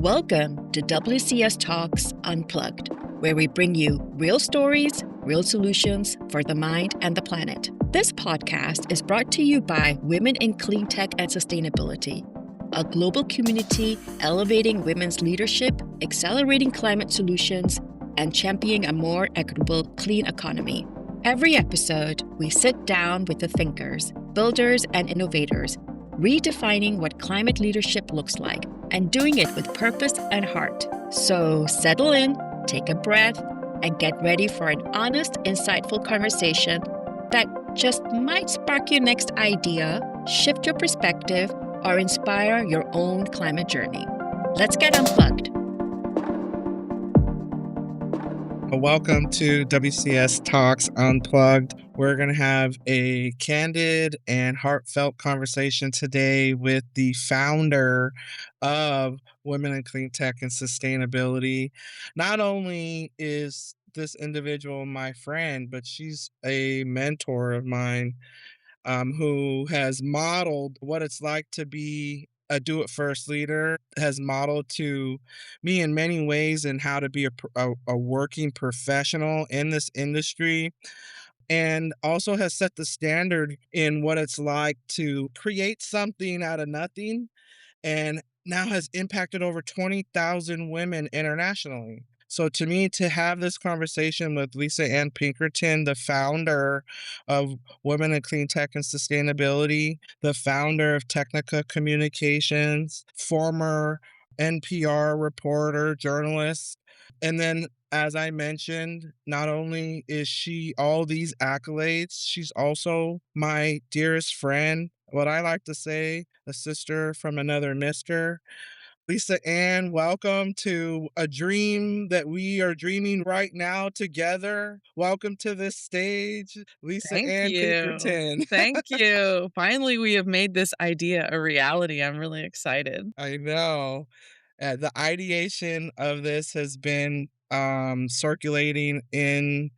Welcome to WCS Talks Unplugged, where we bring you real stories, real solutions for the mind and the planet. This podcast is brought to you by Women in Cleantech and Sustainability, a global community elevating women's leadership, accelerating climate solutions, and championing a more equitable, clean economy. Every episode, we sit down with the thinkers, builders, and innovators, redefining what climate leadership looks like and doing it with purpose and heart. So settle in, take a breath, and get ready for an honest, insightful conversation that just might spark your next idea, shift your perspective, or inspire your own climate journey. Let's get unplugged. Welcome to WCS Talks Unplugged. We're going to have a candid and heartfelt conversation today with the founder of Women in Cleantech and Sustainability. Not only is this individual my friend, but she's a mentor of mine who has modeled what it's like to be a do-it-first leader, has modeled to me in many ways in how to be a working professional in this industry, and also has set the standard in what it's like to create something out of nothing, and now has impacted over 20,000 women internationally. So to me, to have this conversation with Lisa Ann Pinkerton, the founder of Women in Clean Tech and Sustainability, the founder of Technica Communications, former NPR reporter, journalist, and then as I mentioned, not only is she all these accolades, she's also my dearest friend. What I like to say, a sister from another mister. Lisa Ann, welcome to a dream that we are dreaming right now together. Welcome to this stage, Lisa Thank Ann you. Pinkerton. Thank you. Finally, we have made this idea a reality. I'm really excited. I know. The ideation of this has been circulating in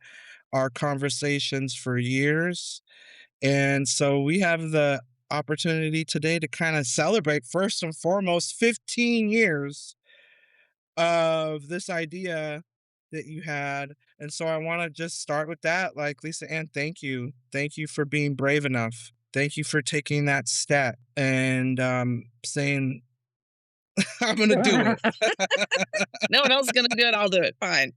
our conversations for years. And so we have the opportunity today to kind of celebrate, first and foremost, 15 years of this idea that you had. And so I want to just start with that. Like, Lisa Ann, thank you. Thank you for being brave enough. Thank you for taking that step and saying, I'm going to do it. No one else is going to do it. I'll do it. Fine.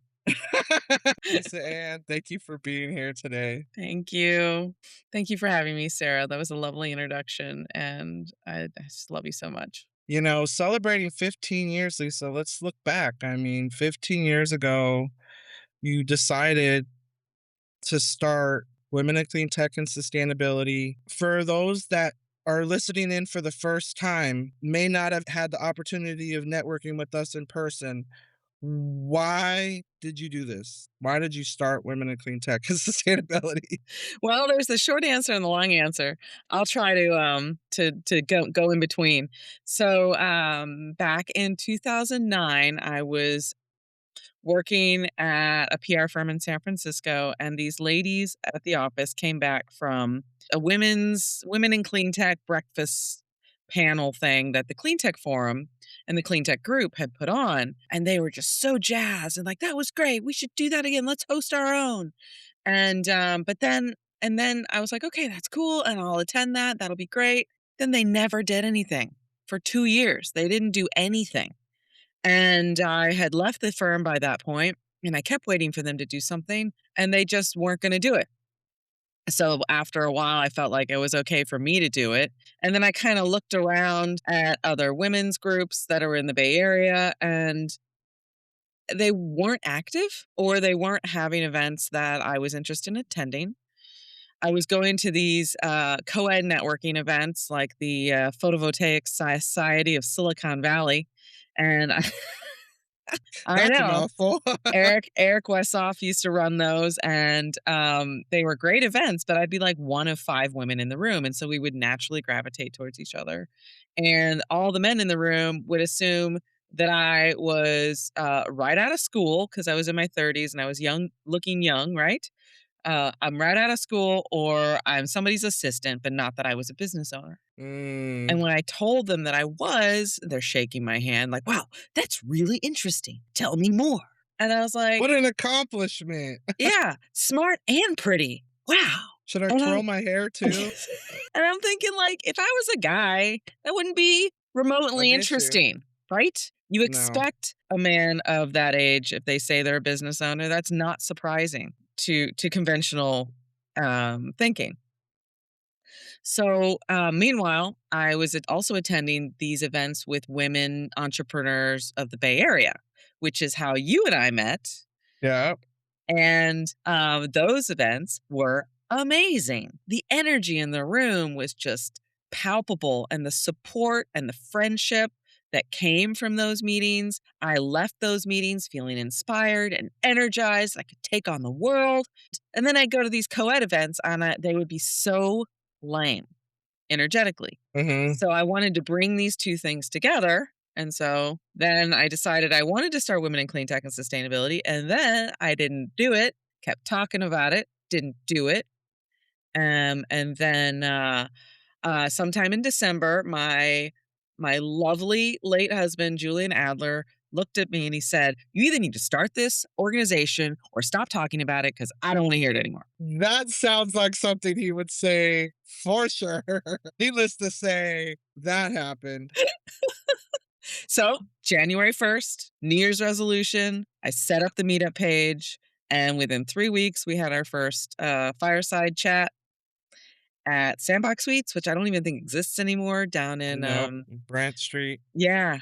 Lisa Ann, thank you for being here today. Thank you. Thank you for having me, Sarah. That was a lovely introduction. And I just love you so much. You know, celebrating 15 years, Lisa, let's look back. I mean, 15 years ago, you decided to start Women in Clean Tech and Sustainability. For those that are listening in for the first time, may not have had the opportunity of networking with us in person, why did you do this? Why did you start Women in Clean Tech and Sustainability? Well, there's the short answer and the long answer. I'll try to go in between. So back in 2009, I was working at a PR firm in San Francisco, and these ladies at the office came back from a Women in Clean Tech breakfast panel thing that the Clean Tech Forum and the Clean Tech Group had put on, and they were just so jazzed and like, "That was great. We should do that again. Let's host our own." And then I was like, "Okay, that's cool, and I'll attend that. That'll be great." Then they never did anything for 2 years. They didn't do anything. And I had left the firm by that point, and I kept waiting for them to do something, and they just weren't gonna do it. So after a while, I felt like it was okay for me to do it. And then I kinda looked around at other women's groups that are in the Bay Area, and they weren't active, or they weren't having events that I was interested in attending. I was going to these co-ed networking events like the Photovoltaic Society of Silicon Valley, and I That's a know. mouthful. Eric Wessoff used to run those, and they were great events, but I'd be like one of 5 women in the room, and so we would naturally gravitate towards each other. And all the men in the room would assume that I was right out of school because I was in my 30s and I was young, looking young, right? I'm right out of school or I'm somebody's assistant, but not that I was a business owner. Mm. And when I told them that I was, they're shaking my hand like, wow, that's really interesting. Tell me more. And I was like, What an accomplishment. yeah, smart and pretty. Wow. Should I And twirl I'm my hair too? and I'm thinking like if I was a guy, that wouldn't be remotely An issue. interesting, right? You No. expect a man of that age if they say they're a business owner, that's not surprising to conventional thinking. So, meanwhile, I was also attending these events with women entrepreneurs of the Bay Area, which is how you and I met. Yeah. And those events were amazing. The energy in the room was just palpable, and the support and the friendship that came from those meetings. I left those meetings feeling inspired and energized. I could take on the world. And then I'd go to these co ed events, and they would be so lame energetically. Mhm. So I wanted to bring these two things together. And so then I decided I wanted to start Women in Clean Tech and Sustainability. And then I didn't do it, kept talking about it, didn't do it. And then sometime in December, my lovely late husband, Julian Adler, looked at me and he said, you either need to start this organization or stop talking about it because I don't want to hear it anymore. That sounds like something he would say for sure. Needless to say, that happened. So, January 1st, New Year's resolution, I set up the meetup page, and within 3 weeks, we had our first fireside chat at Sandbox Suites, which I don't even think exists anymore, down in Nope. Brant Street. yeah.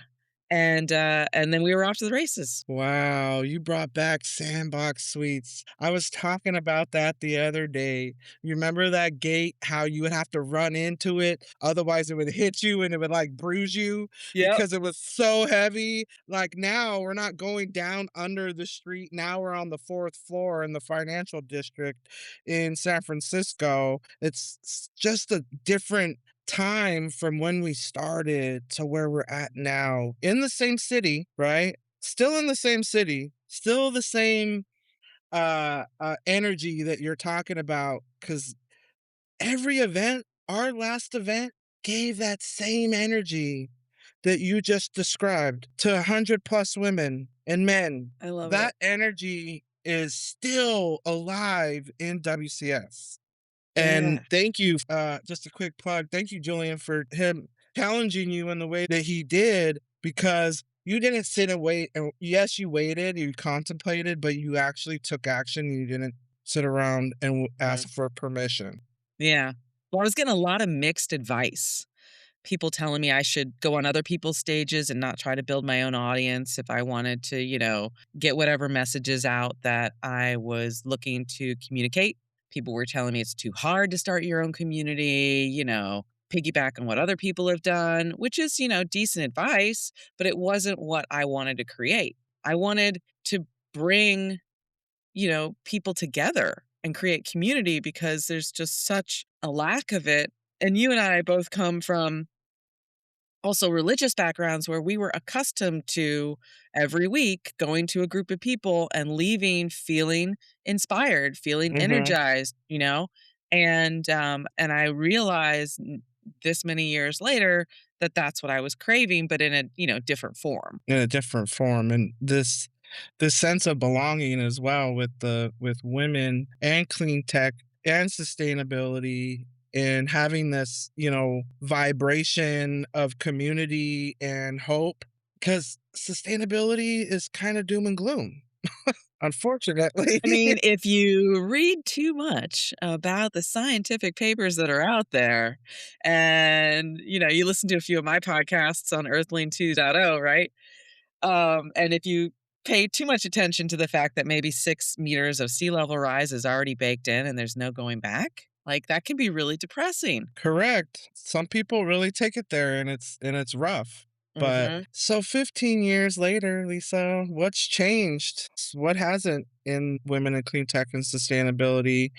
And then we were off to the races. Wow, you brought back Sandbox Suites. I was talking about that the other day. You remember that gate, how you would have to run into it, otherwise it would hit you and it would like bruise you Yep. because it was so heavy. Like now we're not going down under the street. Now we're on the fourth floor in the financial district in San Francisco. It's just a different time from when we started to where we're at now in the same city, right? Still in the same city, still the same energy that you're talking about, because every event, our last event, gave that same energy that you just described to 100 plus women and men. I love it. That energy is still alive in WCS. And Yeah. thank you, just a quick plug. Thank you, Julian, for him challenging you in the way that he did, because you didn't sit and wait. And yes, you waited, you contemplated, but you actually took action. You didn't sit around and Mhm. ask for permission. Yeah. Well, I was getting a lot of mixed advice. People telling me I should go on other people's stages and not try to build my own audience if I wanted to, get whatever messages out that I was looking to communicate. People were telling me it's too hard to start your own community, piggyback on what other people have done, which is, decent advice, but it wasn't what I wanted to create. I wanted to bring, people together and create community because there's just such a lack of it. And you and I both come from also religious backgrounds where we were accustomed to every week going to a group of people and leaving feeling inspired, feeling Hmm. energized, and I realized this many years later that that's what I was craving, but in a different form. In a different form, and this sense of belonging as well with the with women and clean tech and sustainability, and having this vibration of community and hope, because sustainability is kind of doom and gloom, unfortunately. I mean, if you read too much about the scientific papers that are out there and, you listen to a few of my podcasts on Earthling 2.0, right? And if you pay too much attention to the fact that maybe 6 meters of sea level rise is already baked in and there's no going back, like that can be really depressing. Correct. Some people really take it there, and it's rough. But Hmm. so 15 years later, Lisa, what's changed? What hasn't in women in clean tech and sustainability?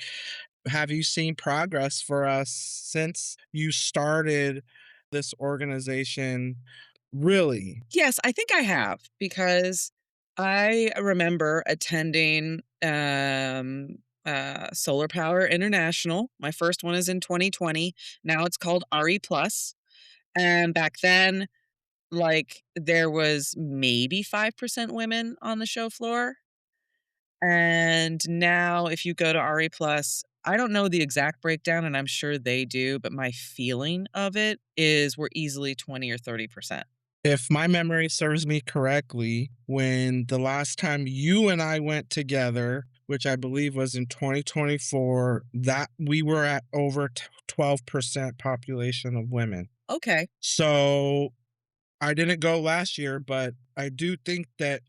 Have you seen progress for us since you started this organization? Really? Yes, I think I have because I remember attending Solar Power International. My first one is in 2020. Now it's called RE Plus. And back then, like, there was maybe 5% women on the show floor. And now if you go to RE Plus, I don't know the exact breakdown, and I'm sure they do, but my feeling of it is we're easily 20 or 30%. If my memory serves me correctly, when the last time you and I went together, which I believe was in 2024, that we were at over 12% population of women. Okay. So I didn't go last year, but I do think that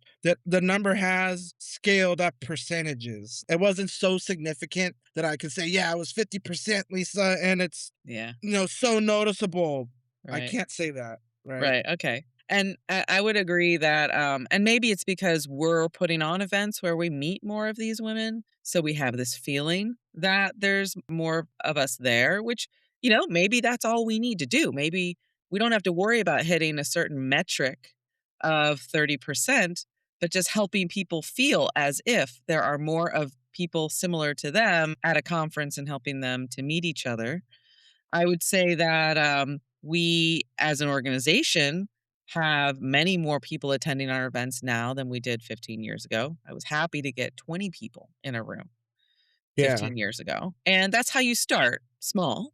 the number has scaled up percentages. It wasn't so significant that I could say, yeah, it was 50%, Lisa, and it's Yeah. so noticeable. I Right. can't say that, right? Right, okay. And I would agree that, and maybe it's because we're putting on events where we meet more of these women, so we have this feeling that there's more of us there, which, maybe that's all we need to do. Maybe we don't have to worry about hitting a certain metric of 30%, but just helping people feel as if there are more of people similar to them at a conference and helping them to meet each other. I would say that we, as an organization, have many more people attending our events now than we did 15 years ago. I was happy to get 20 people in a room Yeah. 15 years ago. And that's how you start small.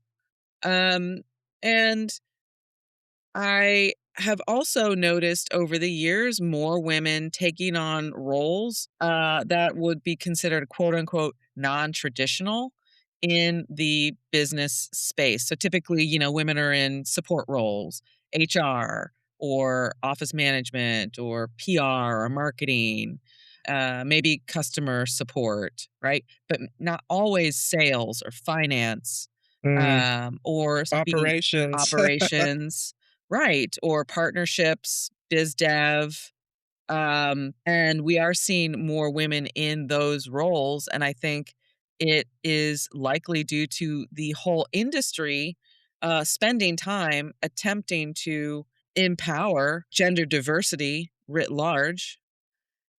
Um, and I have also noticed over the years more women taking on roles that would be considered quote unquote non traditional in the business space. So typically, women are in support roles, HR or office management or PR or marketing, maybe customer support, right? But not always sales or finance Mm, or speaking operations. operations. Right, or partnerships, biz dev, and we are seeing more women in those roles, and I think it is likely due to the whole industry, spending time attempting to empower gender diversity writ large,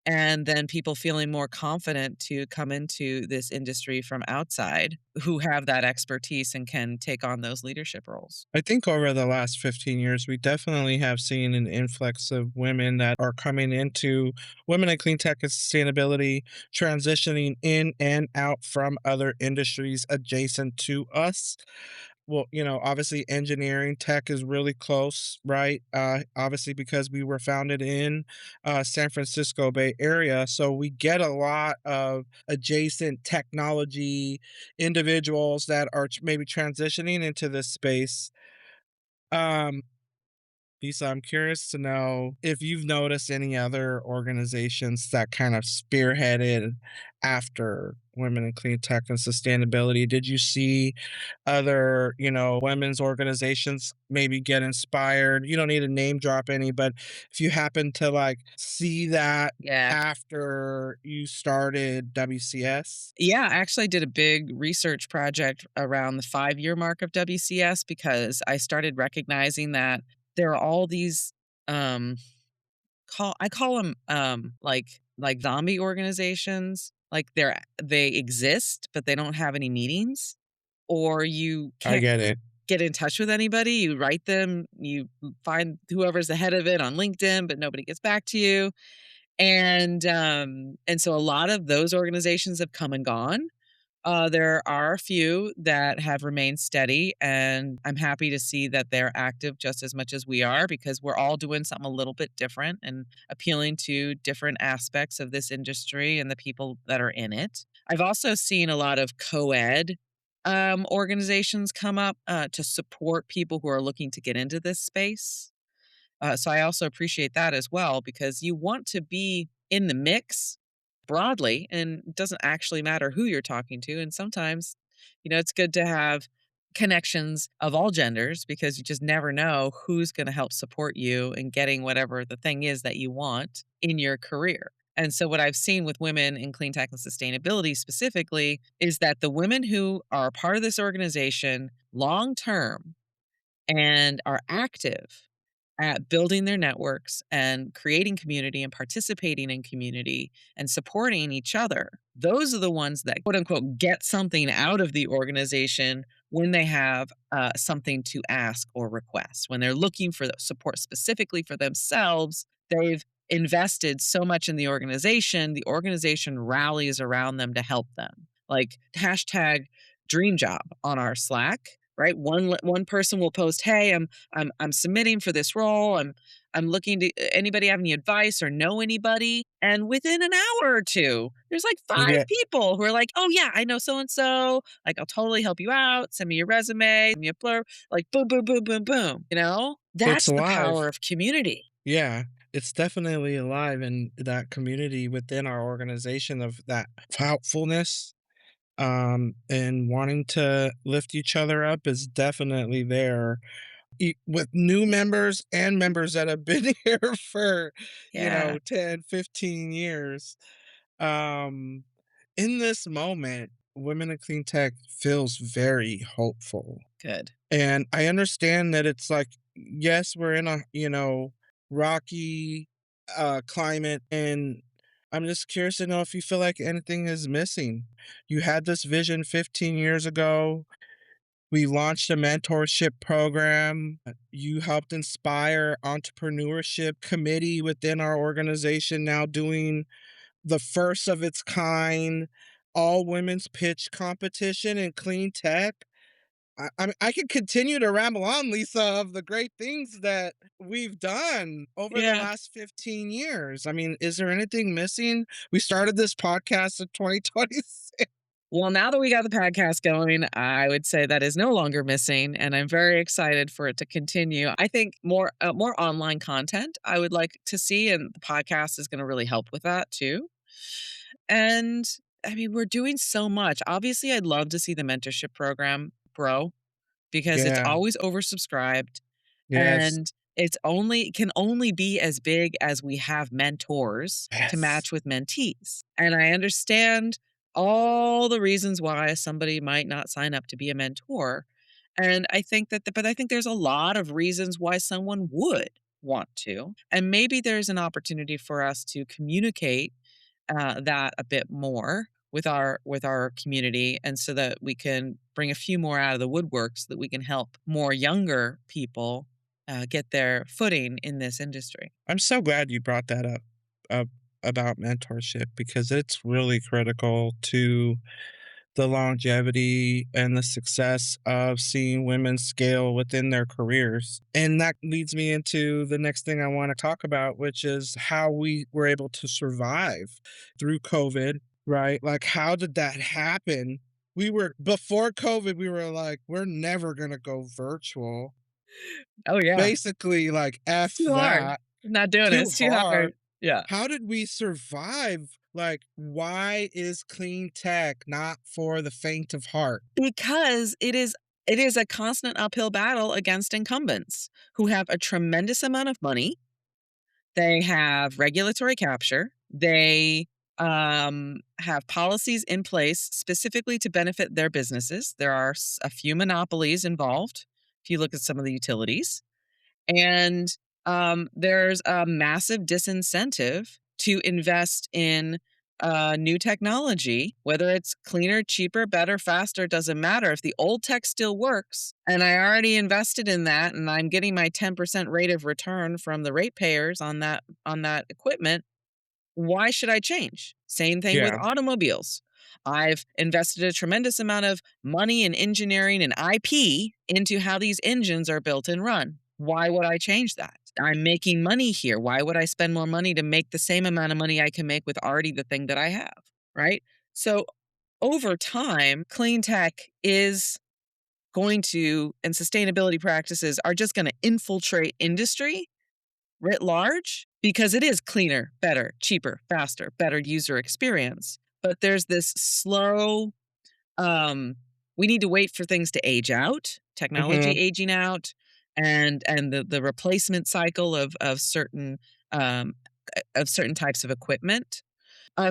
and then people feeling more confident to come into this industry from outside who have that expertise and can take on those leadership roles. I think over the last 15 years, we definitely have seen an influx of women that are coming into women in clean tech and sustainability, transitioning in and out from other industries adjacent to us. Well, obviously engineering tech is really close, right? Obviously because we were founded in San Francisco Bay Area, so we get a lot of adjacent technology individuals that are maybe transitioning into this space. um, Lisa, I'm curious to know if you've noticed any other organizations that kind of spearheaded after women in clean tech and sustainability. Did you see other, women's organizations maybe get inspired? You don't need to name drop any, but if you happen to like see that Yeah. after you started WCS. Yeah, I actually did a big research project around the 5-year mark of WCS because I started recognizing that there are all these um I call them like zombie organizations. Like they exist, but they don't have any meetings, or you I can't get it. get in touch with anybody. You write them, you find whoever's the head of it on LinkedIn, but nobody gets back to you. And so a lot of those organizations have come and gone. There are a few that have remained steady, and I'm happy to see that they're active just as much as we are because we're all doing something a little bit different and appealing to different aspects of this industry and the people that are in it. I've also seen a lot of co ed organizations come up to support people who are looking to get into this space. So I also appreciate that as well because you want to be in the mix broadly and it doesn't actually matter who you're talking to. And sometimes, it's good to have connections of all genders because you just never know who's going to help support you in getting whatever the thing is that you want in your career. And so, what I've seen with women in clean tech and sustainability specifically is that the women who are a part of this organization long term and are active at building their networks and creating community and participating in community and supporting each other. Those are the ones that, quote unquote, get something out of the organization when they have something to ask or request. When they're looking for support specifically for themselves, they've invested so much in the organization rallies around them to help them. Like hashtag dream job on our Slack, right? One person will post, "Hey, I'm submitting for this role. I'm looking to anybody have any advice or know anybody?" And within an hour or two, there's like five Yeah, people who are like, "Oh yeah, I know so and so. Like I'll totally help you out. Send me your resume, send me a blurb." Like boom, boom, boom, boom, boom. it's That's the power alive. of community. Yeah, it's definitely alive in that community within our organization of that helpfulness, and wanting to lift each other up is definitely there. With new members and members that have been here for, Yeah, 10, 15 years. Um, in this moment, Women in Clean Tech feels very hopeful. good. And I understand that it's like, yes, we're in a, rocky climate. And I'm just curious to know if you feel like anything is missing. You had this vision 15 years ago. We launched a mentorship program. You helped inspire entrepreneurship committee within our organization, now doing the first of its kind all women's pitch competition in clean tech. I mean, I could continue to ramble on, Lisa, of the great things that we've done over the Yeah. last 15 years. I mean, is there anything missing? We started this podcast in 2026. Well, now that we got the podcast going, I would say that is no longer missing, and I'm very excited for it to continue. I think more online content I would like to see, and the podcast is going to really help with that too. And I mean, we're doing so much. Obviously, I'd love to see the mentorship program grow because it's Yeah. always oversubscribed. Yes. And it's only can only be as big as we have mentors to Yes. match with mentees. And I understand all the reasons why somebody might not sign up to be a mentor. And I think but I think there's a lot of reasons why someone would want to. And maybe there's an opportunity for us to communicate that a bit more with our community, and so that we can bring a few more out of the woodwork so that we can help more younger people get their footing in this industry. I'm so glad you brought that up about mentorship because it's really critical to the longevity and the success of seeing women scale within their careers. And that leads me into the next thing I want to talk about, which is how we were able to survive through COVID, right? Like, how did that happen? Before COVID, we were like, we're never going to go virtual. Oh yeah, Basically, like, F too hard. that, Not doing it. too It's too hard. hard. Yeah, How did we survive? Like, why is clean tech not for the faint of heart? because it is a constant uphill battle against incumbents who have a tremendous amount of money. They have regulatory capture. They have policies in place specifically to benefit their businesses. There are a few monopolies involved. If you look at some of the utilities, and there's a massive disincentive to invest in new technology, whether it's cleaner, cheaper, better, faster, doesn't matter. If the old tech still works and I already invested in that and I'm getting my 10% rate of return from the ratepayers on that equipment, why should I change? Same thing with Yeah. automobiles. I've invested a tremendous amount of money and engineering and IP into how these engines are built and run. Why would I change that? I'm making money here. Why would I spend more money to make the same amount of money I can make with already the thing that I have? Right. So over time, clean tech is going to, and sustainability practices are just going to infiltrate industry writ large because it is cleaner, better, cheaper, faster, better user experience. But there's this slow, um, we need to wait for things to age out, technology Mhm. aging out, and the replacement cycle um, of certain types of equipment.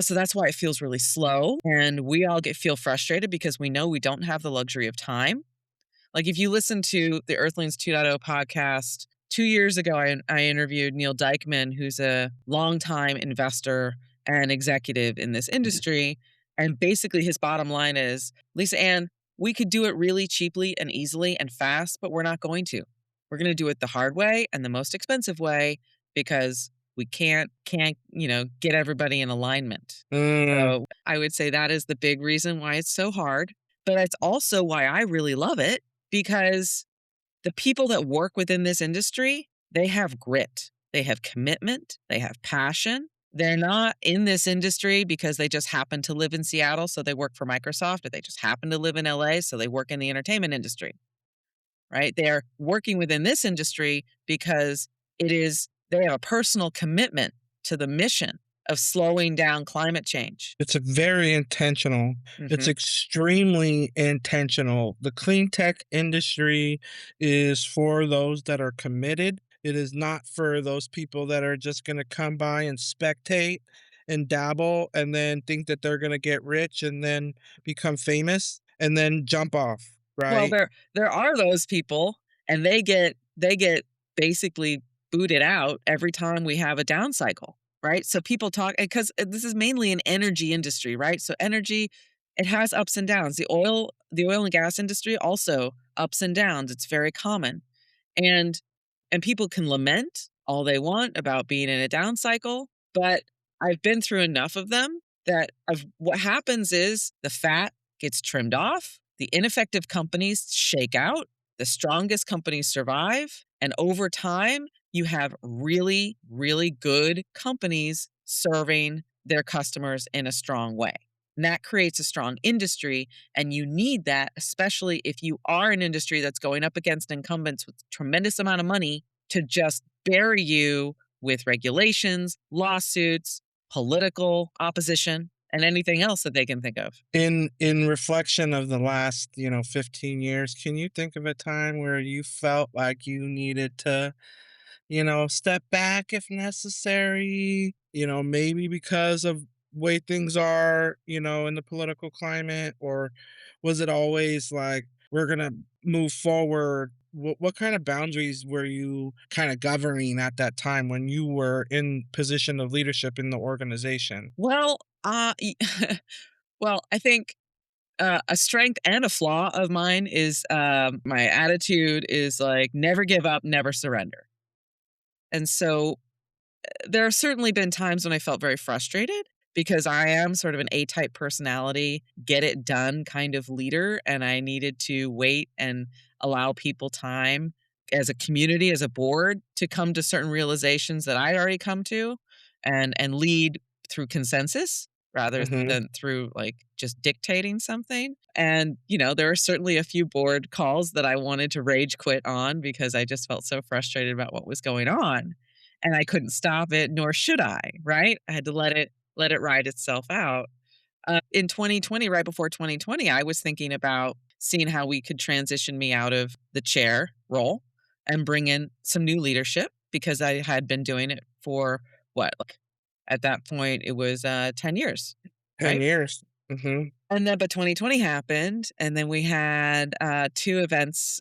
So that's why it feels really slow, and we all feel frustrated because we know we don't have the luxury of time. Like if you listen to the Earthlings 2.0 podcast 2 years ago, I interviewed Neil Dykman, who's a longtime investor and executive in this industry. And basically, his bottom line is, Lisa Ann, we could do it really cheaply and easily and fast, but we're not going to. We're going to do it the hard way and the most expensive way because we can't get everybody in alignment. Mm, So I would say that is the big reason why it's so hard. But it's also why I really love it, because the people that work within this industry, they have grit, they have commitment, they have passion. They're not in this industry because they just happen to live in Seattle, so they work for Microsoft, or they just happen to live in LA, so they work in the entertainment industry, right? They're working within this industry because they have a personal commitment to the mission of slowing down climate change. it's a very intentional. It's Mhm. extremely intentional. The clean tech industry is for those that are committed. It is not for those people that are just going to come by and spectate and dabble and then think that they're going to get rich and then become famous and then jump off, Well, right? there are those people, and they get basically booted out every time we have a down cycle, right? So people talk, because this is mainly an energy industry, right? So energy, it has ups and downs. The oil and gas industry also ups and downs. It's very common. And people can lament all they want about being in a down cycle, but I've been through enough of them that what happens is the fat gets trimmed off, the ineffective companies shake out, the strongest companies survive, and over time you have really, really good companies serving their customers in a strong way. And that creates a strong industry, and you need that, especially if you are an industry that's going up against incumbents with tremendous amount of money to just bury you with regulations, lawsuits, political opposition, and anything else that they can think of. In reflection of the last, 15 years, can you think of a time where you felt like you needed to, step back if necessary, maybe because of way things are, in the political climate, or was it always like we're gonna move forward? What kind of boundaries were you kind of governing at that time when you were in position of leadership in the organization? Well, well, I think a strength and a flaw of mine is my attitude is like never give up, never surrender. And so there have certainly been times when I felt very frustrated because I am sort of an A type personality, get it done kind of leader. And I needed to wait and allow people time as a community, as a board, to come to certain realizations that I'd already come to, and lead through consensus rather Hmm. than through like just dictating something. And, there are certainly a few board calls that I wanted to rage quit on because I just felt so frustrated about what was going on, and I couldn't stop it, nor should I, right? I had to let it ride itself out. In 2020, right before 2020, I was thinking about seeing how we could transition me out of the chair role and bring in some new leadership, because I had been doing it for what? Like, at that point, it was 10 years, 10 right? years. Hmm. And then, but 2020 happened, and then we had, 2 events,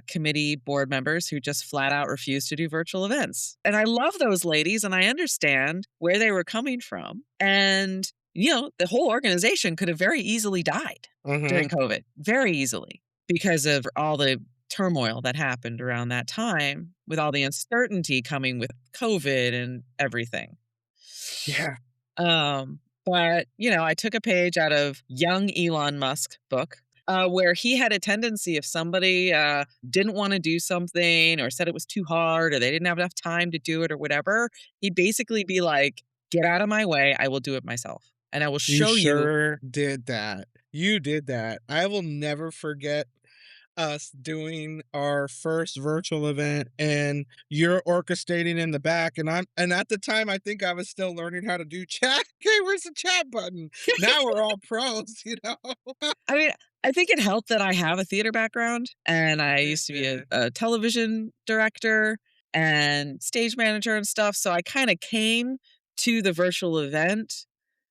committee board members who just flat out refused to do virtual events. And I love those ladies, and I understand where they were coming from. And, the whole organization could have very easily died Hmm. during COVID, very easily, because of all the turmoil that happened around that time, with all the uncertainty coming with COVID and everything. Yeah. But, I took a page out of young Elon Musk book, where he had a tendency, if somebody didn't want to do something or said it was too hard or they didn't have enough time to do it or whatever, he'd basically be like, get out of my way. I will do it myself. And I will You show you. sure did that. You did that. I will never forget us doing our first virtual event and you're orchestrating in the back and at the time I think I was still learning how to do chat. Okay, where's the chat button? Now we're all pros, you know. I mean, I think it helped that I have a theater background, and I It used to be a, did. a television director and stage manager and stuff. So I kind of came to the virtual event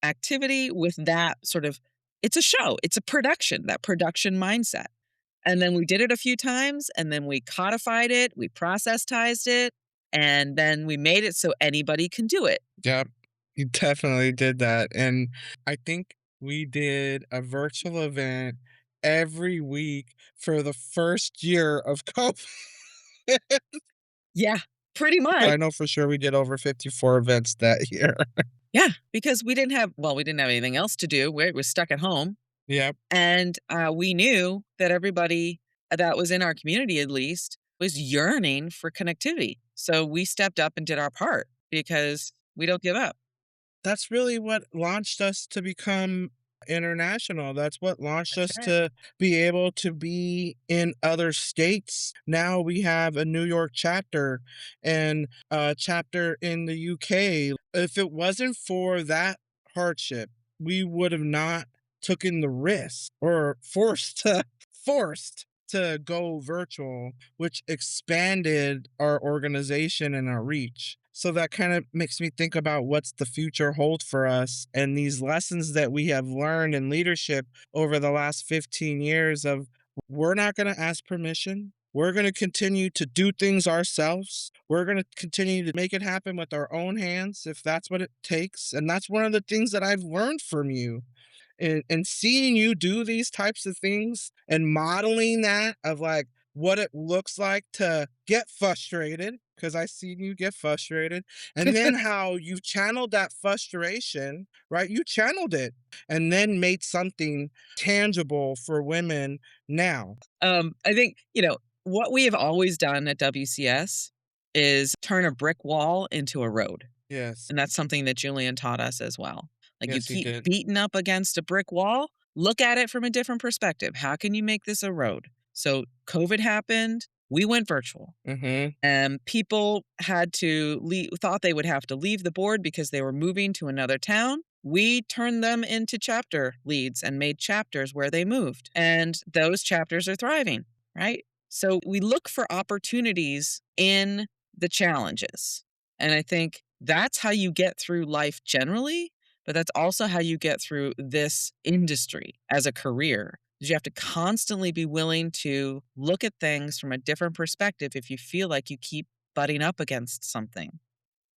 activity with that sort of, it's a show, it's a production, that production mindset. And then we did it a few times, and then we codified it, we processized it, and then we made it so anybody can do it. Yep. You definitely did that. And I think we did a virtual event every week for the first year of COVID. Yeah, pretty much. I know for sure we did over 54 events that year. Yeah, because we didn't have anything else to do. We were stuck at home. Yep. And we knew that everybody that was in our community, at least, was yearning for connectivity. So we stepped up and did our part because we don't give up. That's really what launched us to become international. That's what launched That's us right. to be able to be in other states. Now we have a New York chapter and a chapter in the UK. If it wasn't for that hardship, we would have not taken the risk or forced to go virtual, which expanded our organization and our reach. So that kind of makes me think about what's the future hold for us and these lessons that we have learned in leadership over the last 15 years of we're not going to ask permission. We're going to continue to do things ourselves. We're going to continue to make it happen with our own hands if that's what it takes. And that's one of the things that I've learned from you and seeing you do these types of things and modeling that of like what it looks like to get frustrated because I seen you get frustrated and then how you've channeled that frustration, right? You channeled it and then made something tangible for women now. I think, what we have always done at WCS is turn a brick wall into a road. Yes. And that's something that Julian taught us as well. Like, you Yes, you keep did. beating up against a brick wall, look at it from a different perspective. How can you make this a road? So COVID happened, we went virtual. Mm-hmm. And people had to thought they would have to leave the board because they were moving to another town. We turned them into chapter leads and made chapters where they moved. And those chapters are thriving, right? So we look for opportunities in the challenges. And I think that's how you get through life generally, but that's also how you get through this industry as a career. You have to constantly be willing to look at things from a different perspective if you feel like you keep butting up against something.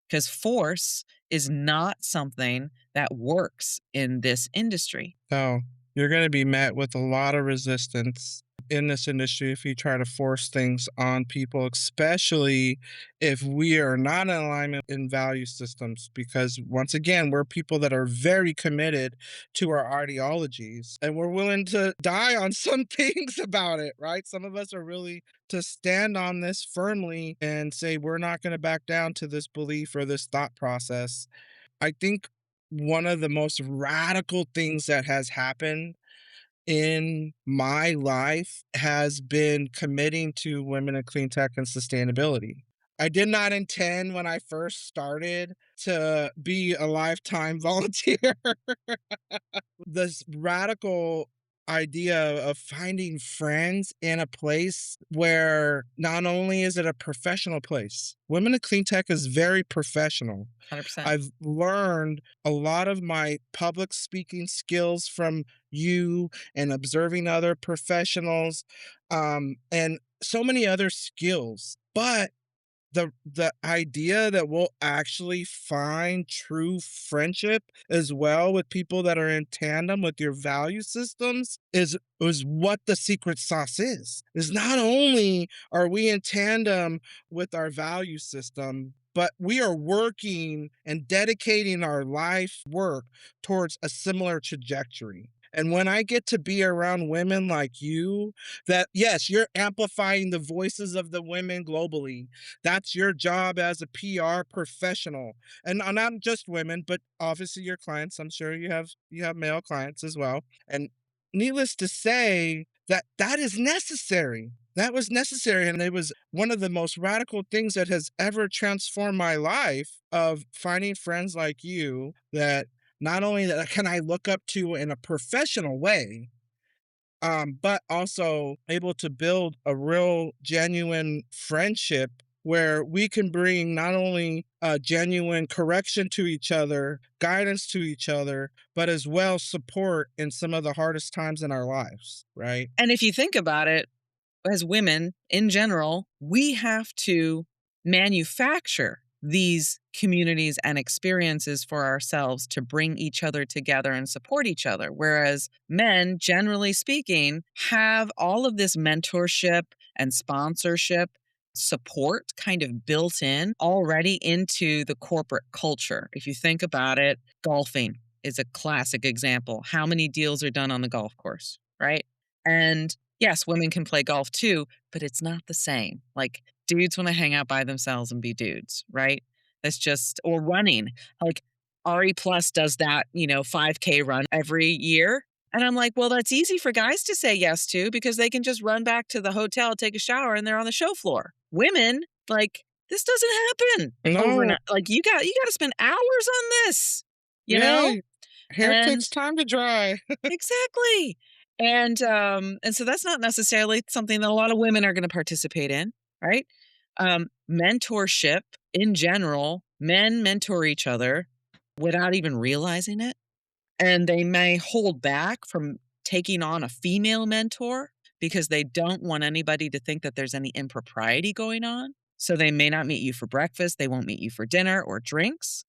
Because force is not something that works in this industry. So you're going to be met with a lot of resistance in this industry if you try to force things on people, especially if we are not in alignment in value systems. Because once again, we're people that are very committed to our ideologies and we're willing to die on some things about it, right? Some of us are really to stand on this firmly and say, we're not going to back down to this belief or this thought process. I think one of the most radical things that has happened in my life has been committing to women in clean tech and sustainability. I did not intend when I first started to be a lifetime volunteer. This radical idea of finding friends in a place where not only is it a professional place, women in clean tech is very professional. 100%. I've learned a lot of my public speaking skills from you and observing other professionals, and so many other skills. But the idea that we'll actually find true friendship as well with people that are in tandem with your value systems is what the secret sauce is not only are we in tandem with our value system, but we are working and dedicating our life work towards a similar trajectory. And when I get to be around women like you, that yes, you're amplifying the voices of the women globally. That's your job as a PR professional. And not just women, but obviously your clients. I'm sure you have male clients as well. And needless to say, that is necessary. That was necessary. And it was one of the most radical things that has ever transformed my life of finding friends like you that not only that can I look up to in a professional way, but also able to build a real genuine friendship where we can bring not only genuine correction to each other, guidance to each other, but as well support in some of the hardest times in our lives, right? And if you think about it, as women in general, we have to manufacture these communities and experiences for ourselves to bring each other together and support each other. Whereas men, generally speaking, have all of this mentorship and sponsorship support kind of built in already into the corporate culture. If you think about it, golfing is a classic example. How many deals are done on the golf course, right? And yes, women can play golf too, but it's not the same. Like dudes want to hang out by themselves and be dudes, right? That's just, or running. Like RE Plus does that, 5K run every year. And I'm like, well, that's easy for guys to say yes to because they can just run back to the hotel, take a shower, and they're on the show floor. Women, like, this doesn't happen No. overnight. Like you got to spend hours on this, you Yeah. know? Hair And takes time to dry. exactly. And so that's not necessarily something that a lot of women are going to participate in, right? Mentorship in general, men mentor each other without even realizing it. And they may hold back from taking on a female mentor because they don't want anybody to think that there's any impropriety going on. So they may not meet you for breakfast, they won't meet you for dinner or drinks.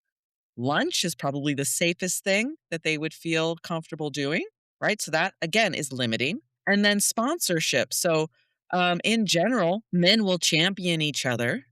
Lunch is probably the safest thing that they would feel comfortable doing, right? So that again is limiting. And then sponsorship. So, in general, men will champion each other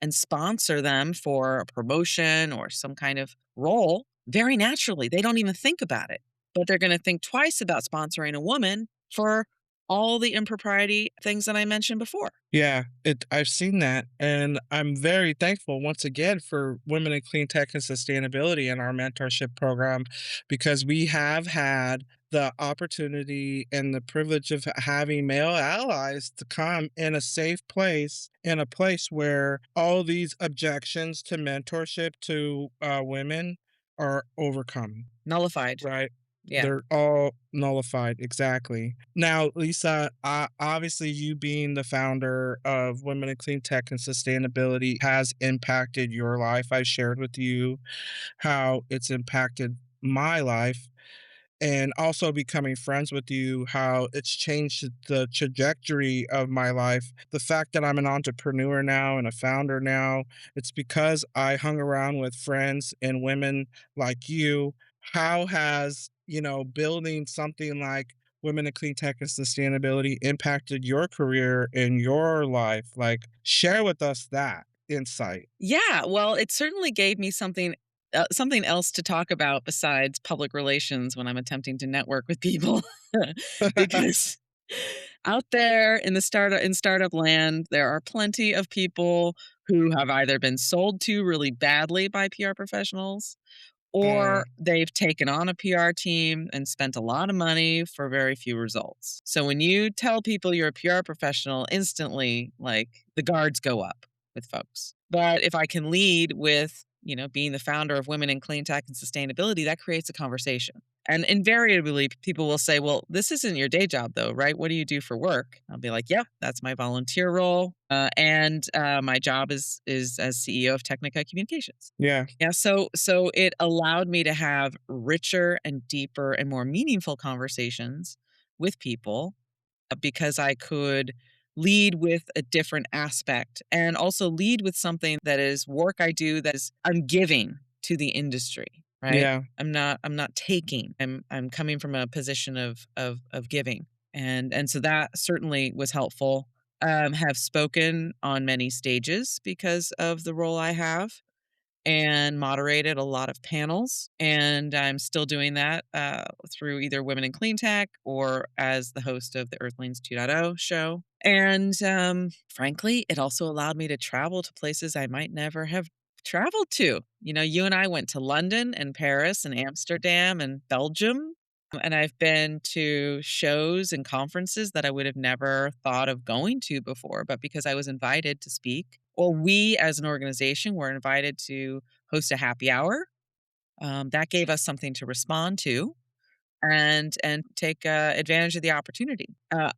and sponsor them for a promotion or some kind of role very naturally. They don't even think about it, but they're going to think twice about sponsoring a woman for all the impropriety things that I mentioned before. Yeah, I've seen that, and I'm very thankful once again for women in clean tech and sustainability in our mentorship program because we have had the opportunity and the privilege of having male allies to come in a safe place, in a place where all these objections to mentorship to women are overcome. Nullified. Right. Yeah. They're all nullified, exactly. Now, Lisa, obviously, you being the founder of Women in Clean Tech and Sustainability has impacted your life. I shared with you how it's impacted my life and also becoming friends with you, how it's changed the trajectory of my life. The fact that I'm an entrepreneur now and a founder now, it's because I hung around with friends and women like you. How has, building something like Women in Clean Tech and Sustainability impacted your career and your life? Like, share with us that insight. Yeah, well, it certainly gave me something else to talk about besides public relations when I'm attempting to network with people. Because out there in the startup land, there are plenty of people who have either been sold to really badly by PR professionals Mm, or they've taken on a PR team and spent a lot of money for very few results. So when you tell people you're a PR professional, instantly, like the guards go up with folks. But if I can lead with, being the founder of Women in Clean Tech and Sustainability, that creates a conversation. And invariably, people will say, well, this isn't your day job, though, right? What do you do for work? I'll be like, yeah, that's my volunteer role. And my job is as CEO of Technica Communications. yeah, Yeah, so it allowed me to have richer and deeper and more meaningful conversations with people because I could lead with a different aspect and also lead with something that is work I do that is I'm giving to the industry, right? yeah, I'm not taking. I'm coming from a position of giving. And so that certainly was helpful. Have spoken on many stages because of the role I have and moderated a lot of panels. And I'm still doing that through either Women in Clean Tech or as the host of the Earthlings 2.0 show. And frankly, it also allowed me to travel to places I might never have traveled to. You and I went to London and Paris and Amsterdam and Belgium. And I've been to shows and conferences that I would have never thought of going to before, but because I was invited to speak, or we as an organization were invited to host a happy hour, that gave us something to respond to and take advantage of the opportunity.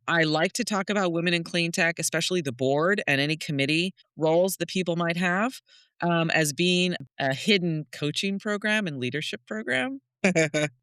I like to talk about women in clean tech, especially the board and any committee roles that people might have, as being a hidden coaching program and leadership program.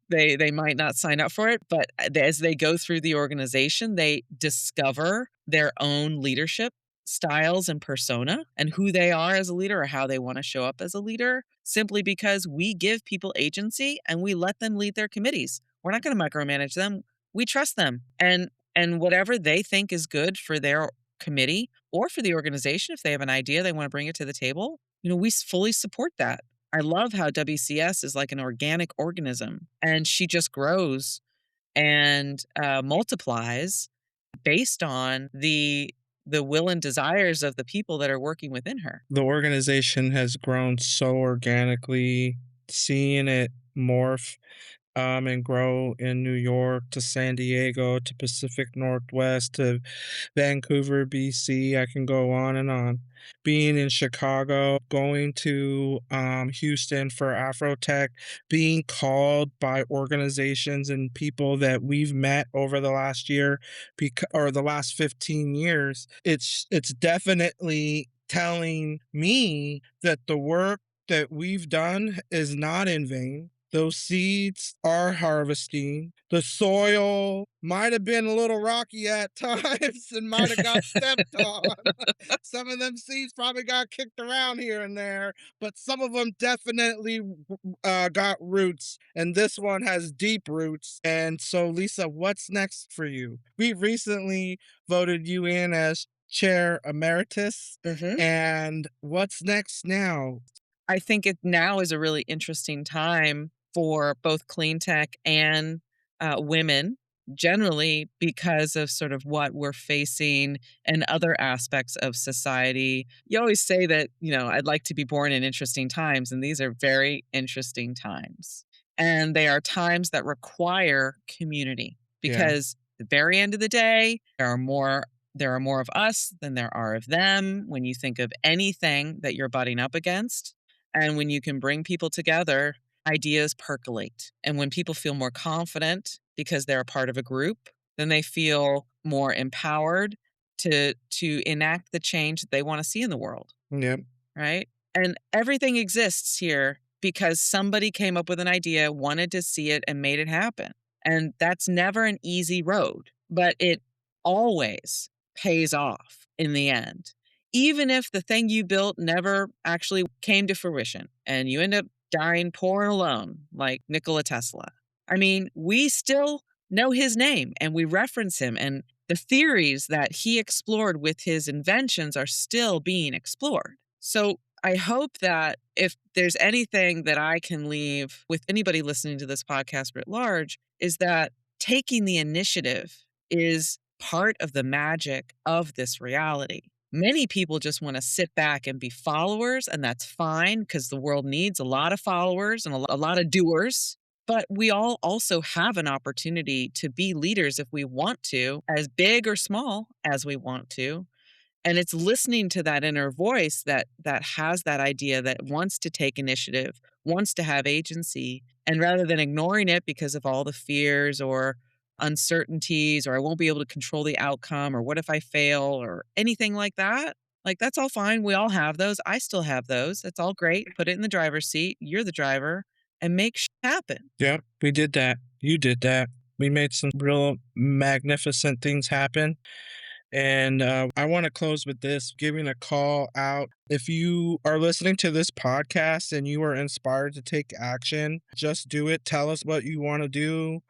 They might not sign up for it, but as they go through the organization, they discover their own leadership styles and persona and who they are as a leader or how they want to show up as a leader simply because we give people agency and we let them lead their committees. We're not going to micromanage them. We trust them. And whatever they think is good for their committee or for the organization, if they have an idea they want to bring it to the table, we fully support that. I love how WCS is like an organic organism and she just grows and multiplies based on the will and desires of the people that are working within her. The organization has grown so organically, seeing it morph and grow in New York to San Diego to Pacific Northwest to Vancouver, BC. I can go on and on. Being in Chicago, going to Houston for Afrotech, being called by organizations and people that we've met over the last year or the last 15 years, it's definitely telling me that the work that we've done is not in vain. Those seeds are harvesting. The soil might have been a little rocky at times and might have got stepped on. Some of them seeds probably got kicked around here and there, but some of them definitely got roots. And this one has deep roots. And so, Lisa, what's next for you? We recently voted you in as chair emeritus. And what's next now? I think it now is a really interesting time for both Cleantech and women generally because of sort of what we're facing and other aspects of society. You always say that, I'd like to be born in interesting times, and these are very interesting times. And they are times that require community because at the very end of the day, there are more of us than there are of them when you think of anything that you're butting up against. And when you can bring people together, ideas percolate. And when people feel more confident because they're a part of a group, then they feel more empowered to enact the change that they want to see in the world. Yep. Right? And everything exists here because somebody came up with an idea, wanted to see it, and made it happen. And that's never an easy road, but it always pays off in the end. Even if the thing you built never actually came to fruition and you end up dying poor and alone, like Nikola Tesla. I mean, we still know his name and we reference him, and the theories that he explored with his inventions are still being explored. So I hope that if there's anything that I can leave with anybody listening to this podcast writ large, is that taking the initiative is part of the magic of this reality. Many people just want to sit back and be followers, and that's fine because the world needs a lot of followers and a lot of doers. But we all also have an opportunity to be leaders if we want to, as big or small as we want to. And it's listening to that inner voice that has that idea, that wants to take initiative, wants to have agency. And rather than ignoring it because of all the fears or uncertainties, or I won't be able to control the outcome, or what if I fail, or anything like that, like that's all fine. We all have those. I still have those. It's all great. Put it in the driver's seat. You're the driver and make shit happen. Yep, we did that. You did that. We made some real magnificent things happen. And I want to close with this, giving a call out. If you are listening to this podcast and you are inspired to take action, just do it. Tell us what you want to do,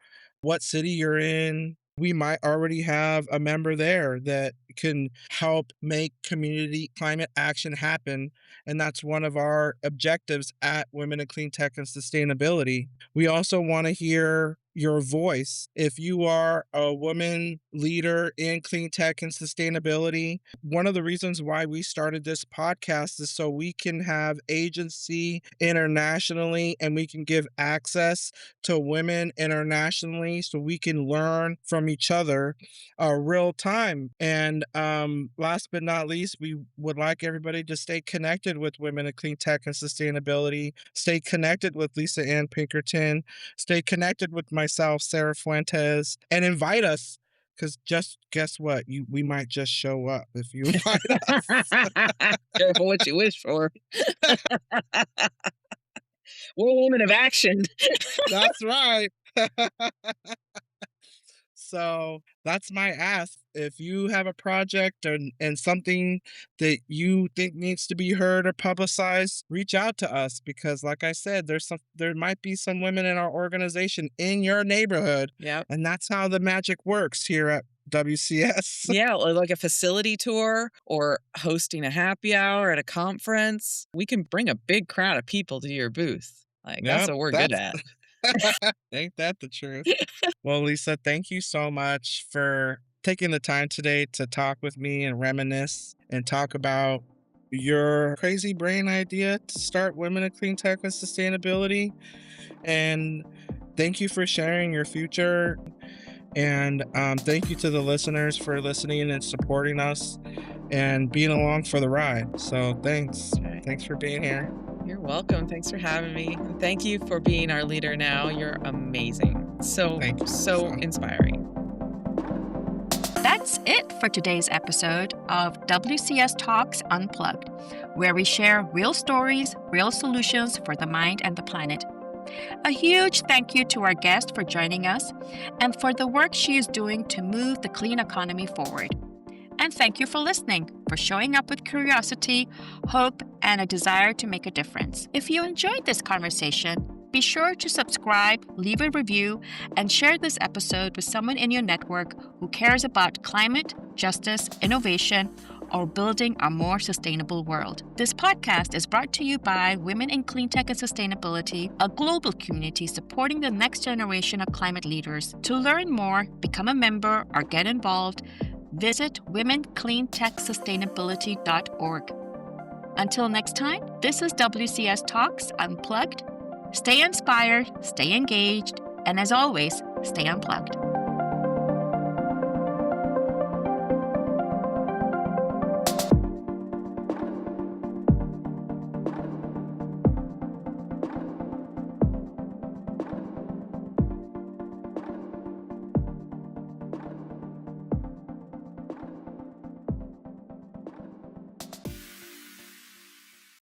what city you're in. We might already have a member there that can help make community climate action happen. And that's one of our objectives at Women in Clean Tech and Sustainability. We also want to hear your voice. If you are a woman leader in clean tech and sustainability, one of the reasons why we started this podcast is so we can have agency internationally and we can give access to women internationally so we can learn from each other real time. And last but not least, we would like everybody to stay connected with Women in Clean Tech and Sustainability, stay connected with Lisa Ann Pinkerton, stay connected with myself, Sara Fuentes, and invite us. Because just guess what? We might just show up if you invite us. Careful what you wish for. We're women of action. That's right. So that's my ask. If you have a project and something that you think needs to be heard or publicized, reach out to us because, like I said, there might be some women in our organization in your neighborhood, Yep. and that's how the magic works here at WCS. Yeah, or like a facility tour or hosting a happy hour at a conference. We can bring a big crowd of people to your booth. Like, that's Yep, what we're good that's at. ain't that the truth? Well, Lisa, thank you so much for taking the time today to talk with me and reminisce and talk about your crazy brain idea to start Women in Clean Tech and Sustainability. And thank you for sharing your future. And thank you to the listeners for listening and supporting us and being along for the ride. So thanks. Right. Thanks for being here. You're welcome. Thanks for having me. And thank you for being our leader now. You're amazing. Thank you, So Lisa. inspiring. That's it for today's episode of WCS Talks Unplugged, where we share real stories, real solutions for the mind and the planet. A huge thank you to our guest for joining us and for the work she is doing to move the clean economy forward. And thank you for listening, for showing up with curiosity, hope, and a desire to make a difference. If you enjoyed this conversation, be sure to subscribe, leave a review, and share this episode with someone in your network who cares about climate, justice, innovation, or building a more sustainable world. This podcast is brought to you by Women in Clean Tech and Sustainability, a global community supporting the next generation of climate leaders. To learn more, become a member, or get involved, visit womencleantechsustainability.org. Until next time, this is WCS Talks Unplugged. Stay inspired, stay engaged, and as always, stay unplugged.